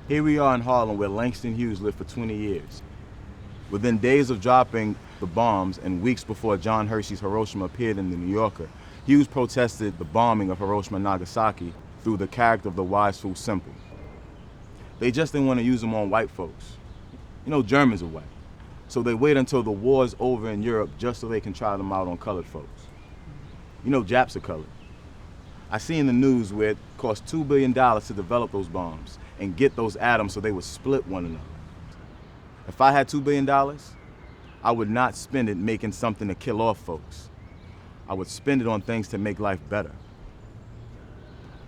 Here we are in Harlem where Langston Hughes lived for 20 years. Within days of dropping the bombs and weeks before John Hershey's Hiroshima appeared in the New Yorker, Hughes protested the bombing of Hiroshima and Nagasaki through the character of the wise fool Simple. They just didn't want to use them on white folks. You know, Germans are white. So they wait until the war's over in Europe just so they can try them out on colored folks. You know, Japs are colored. I see in the news where it cost $2 billion to develop those bombs and get those atoms so they would split one another. If I had $2 billion, I would not spend it making something to kill off folks. I would spend it on things to make life better.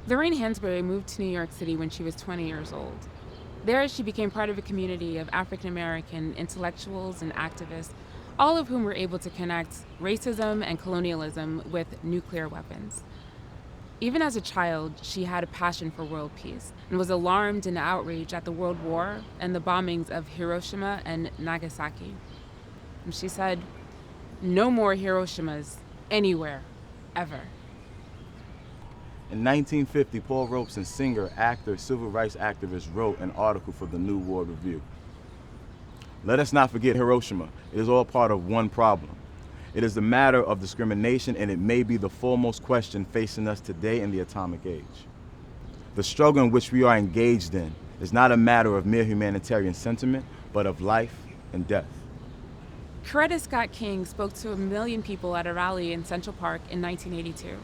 Lorraine Hansberry moved to New York City when she was 20 years old. There, she became part of a community of African American intellectuals and activists, all of whom were able to connect racism and colonialism with nuclear weapons. Even as a child, she had a passion for world peace and was alarmed and outraged at the World War and the bombings of Hiroshima and Nagasaki. And she said, "No more Hiroshimas anywhere, ever." In 1950, Paul Robeson, singer, actor, civil rights activist, wrote an article for the New World Review. Let us not forget Hiroshima. It is all part of one problem. It is the matter of discrimination, and it may be the foremost question facing us today in the atomic age. The struggle in which we are engaged in is not a matter of mere humanitarian sentiment, but of life and death. Coretta Scott King spoke to 1 million people at a rally in Central Park in 1982.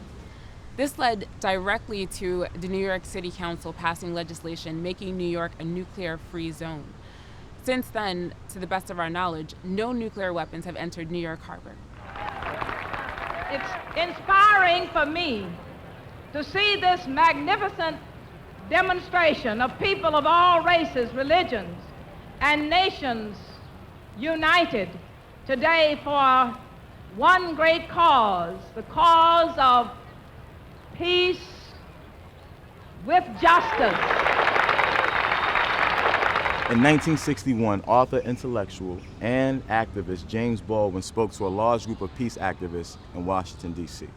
This led directly to the New York City Council passing legislation making New York a nuclear-free zone. Since then, to the best of our knowledge, no nuclear weapons have entered New York Harbor. It's inspiring for me to see this magnificent demonstration of people of all races, religions, and nations united today for one great cause, the cause of peace with justice. In 1961, author, intellectual, and activist James Baldwin spoke to a large group of peace activists in Washington, D.C.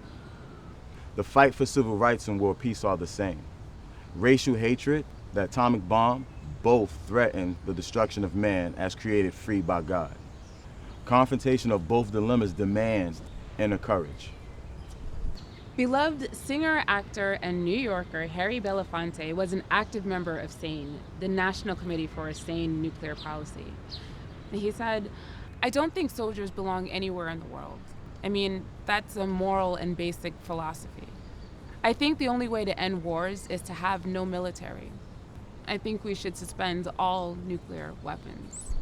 The fight for civil rights and world peace are the same. Racial hatred, the atomic bomb, both threaten the destruction of man as created free by God. Confrontation of both dilemmas demands inner courage. Beloved singer, actor, and New Yorker Harry Belafonte was an active member of SANE, the National Committee for a Sane Nuclear Policy. And he said, "I don't think soldiers belong anywhere in the world. I mean, that's a moral and basic philosophy. I think the only way to end wars is to have no military. I think we should suspend all nuclear weapons."